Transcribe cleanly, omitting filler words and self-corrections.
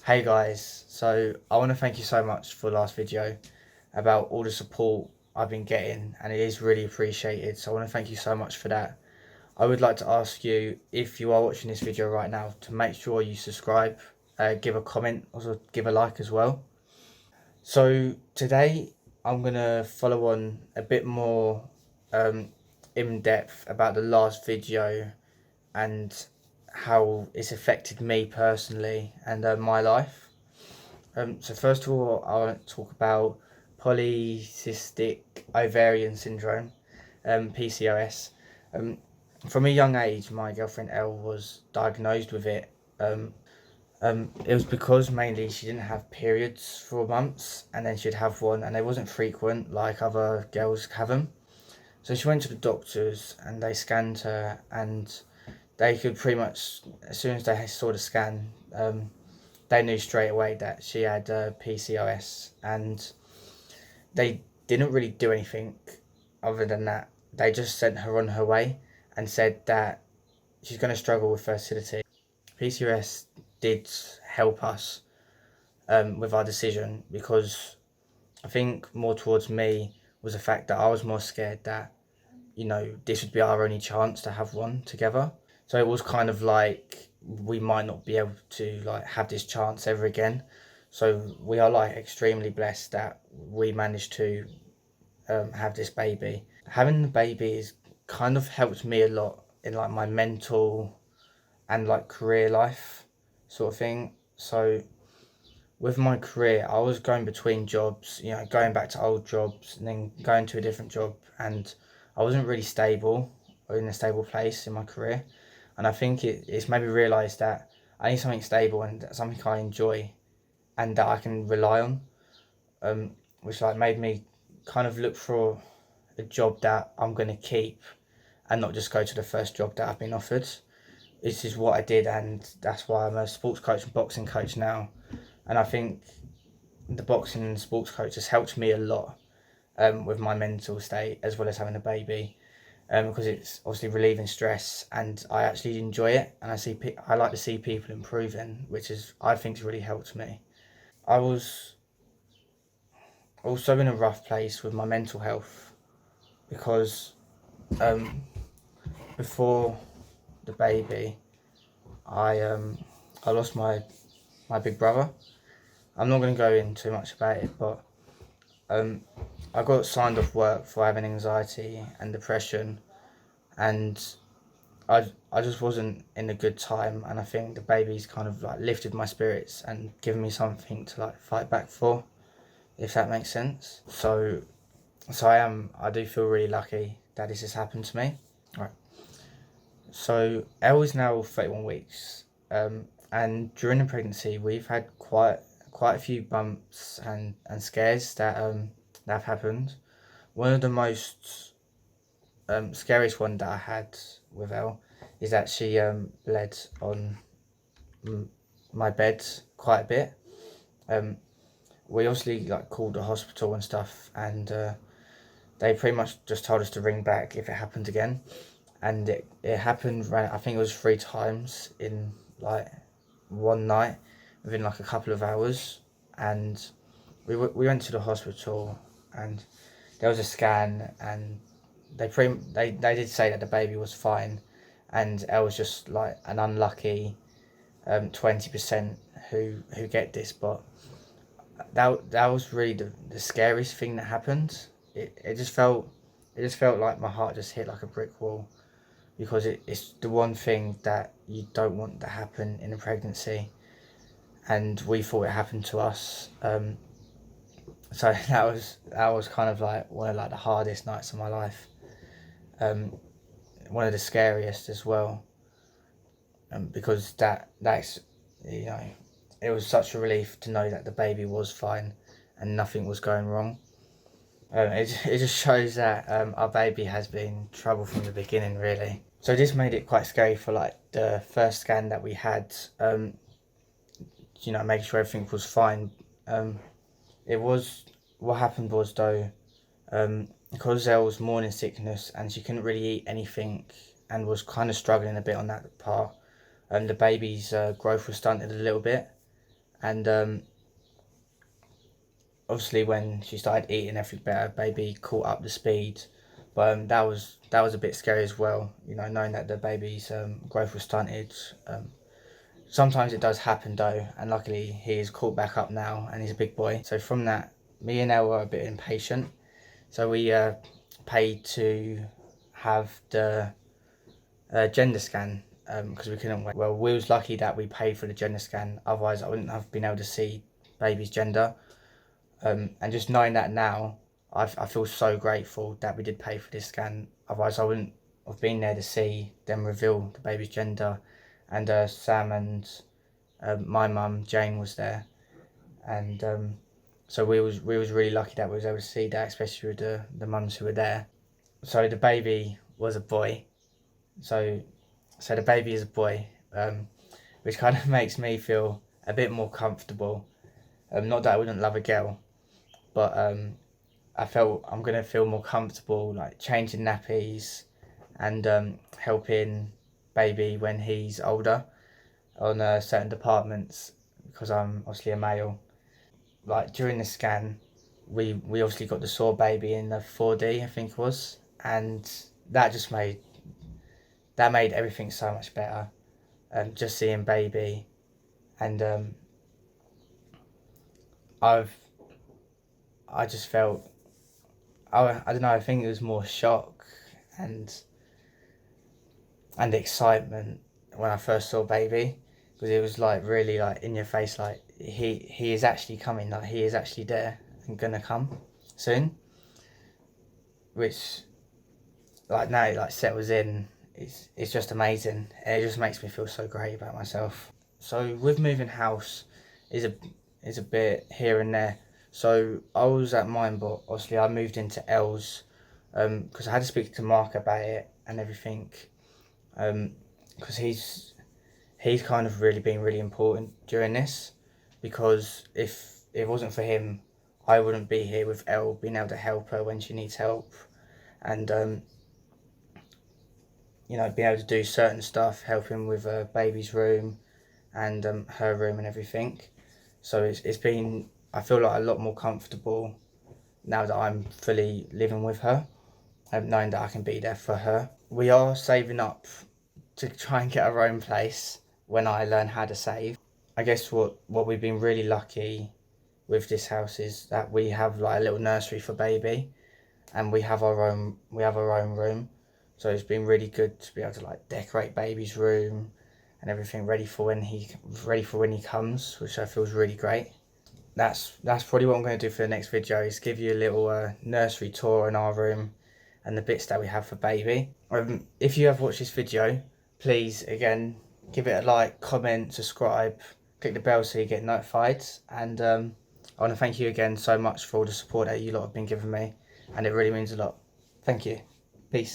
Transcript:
Hey guys, so I want to thank you so much for the last video about all the support I've been getting, and it is really appreciated, so I want to thank you so much for that. I would like to ask you, if you are watching this video right now, to make sure you subscribe, give a comment, also give a like as well. So today I'm going to follow on a bit more um, in depth about the last video and how it's affected me personally and my life. So first of all, I want to talk about polycystic ovarian syndrome, PCOS. Um, from a young age, my girlfriend Elle was diagnosed with it. It was because mainly she didn't have periods for months, and then she'd have one, and they wasn't frequent like other girls have them. So she went to the doctors, and they scanned her, and they could pretty much, as soon as they saw the scan, they knew straight away that she had PCOS, and they didn't really do anything other than that. They just sent her on her way and said that she's going to struggle with fertility. PCOS did help us with our decision, because I think more towards me was the fact that I was more scared that, this would be our only chance to have one together. So it was kind of like we might not be able to like have this chance ever again. So we are like extremely blessed that we managed to have this baby. Having the baby has kind of helped me a lot in like my mental and like career life sort of thing. So with my career, I was going between jobs, going back to old jobs and then going to a different job, and I wasn't really stable or in a stable place in my career. And I think it's made me realise that I need something stable and something I enjoy and that I can rely on, which like made me kind of look for a job that I'm going to keep and not just go to the first job that I've been offered. This is what I did, and that's why I'm a sports coach and boxing coach now. And I think the boxing and sports coach has helped me a lot with my mental state, as well as having a baby, because it's obviously relieving stress, and I actually enjoy it, and I like to see people improving, which is, I think, has really helped me. I was also in a rough place with my mental health, because um, before the baby, I lost my big brother. I'm not going to go in too much about it, but I got signed off work for having anxiety and depression, and I just wasn't in a good time, and I think the baby's kind of like lifted my spirits and given me something to like fight back for, if that makes sense. So I do feel really lucky that this has happened to me. Right. So Elle is now 31 weeks, and during the pregnancy we've had quite a few bumps and scares that have happened. One of the most scariest one that I had with Elle is that she bled on my bed quite a bit. We obviously like called the hospital and stuff, and they pretty much just told us to ring back if it happened again. And it happened, right, I think it was 3 times in like one night within like a couple of hours. And we went to the hospital, and there was a scan, and they did say that the baby was fine, and I was just like an unlucky 20% who get this. But that was really the scariest thing that happened. It just felt like my heart just hit like a brick wall, because it's the one thing that you don't want to happen in a pregnancy, and we thought it happened to us. So that was kind of like one of like the hardest nights of my life. One of the scariest as well, because that's you know it was such a relief to know that the baby was fine and nothing was going wrong. It just shows that our baby has been trouble from the beginning, really. So this made it quite scary for like the first scan that we had. Making sure everything was fine. It was What happened was, though, because there was morning sickness and she couldn't really eat anything and was kind of struggling a bit on that part. The baby's growth was stunted a little bit, and obviously when she started eating everything better, baby caught up the speed. But that was a bit scary as well, you know, knowing that the baby's growth was stunted. Sometimes it does happen though, and luckily he is caught back up now and he's a big boy. So from that, me and Elle were a bit impatient. So we paid to have the gender scan because we couldn't wait. Well, we was lucky that we paid for the gender scan, otherwise I wouldn't have been able to see baby's gender. And just knowing that now, I feel so grateful that we did pay for this scan, otherwise I wouldn't have been there to see them reveal the baby's gender. And Sam and my mum Jane was there, and so we was really lucky that we was able to see that, especially with the mums who were there. So the baby was a boy, so the baby is a boy, which kind of makes me feel a bit more comfortable. Not that I wouldn't love a girl, but I felt I'm gonna feel more comfortable like changing nappies and helping baby when he's older on certain departments, because I'm obviously a male. Like during the scan, we obviously got the saw baby in the 4D, I think it was, and that just made everything so much better. Just seeing baby, and I just felt, I don't know, I think it was more shock and excitement when I first saw baby, because it was like really like in your face, like he is actually coming, like he is actually there and gonna come soon, which like now it like settles in. It's just amazing. It just makes me feel so great about myself. So with moving house is a bit here and there. So I was at mine, but obviously I moved into L's because I had to speak to Mark about it and everything, because he's kind of really been really important during this, because if it wasn't for him, I wouldn't be here with Elle, being able to help her when she needs help, and you know, being able to do certain stuff, helping with baby's room and her room and everything. So it's been, I feel like a lot more comfortable now that I'm fully living with her, knowing that I can be there for her. We are saving up to try and get our own place when I learn how to save. I guess what we've been really lucky with this house is that we have like a little nursery for baby, and we have our own room. So it's been really good to be able to like decorate baby's room and everything ready for when he comes, which I feel is really great. That's probably what I'm going to do for the next video, is give you a little nursery tour in our room and the bits that we have for baby. If you have watched this video, please again give it a like, comment, subscribe, click the bell so you get notified, and I want to thank you again so much for all the support that you lot have been giving me, and it really means a lot. Thank you. Peace.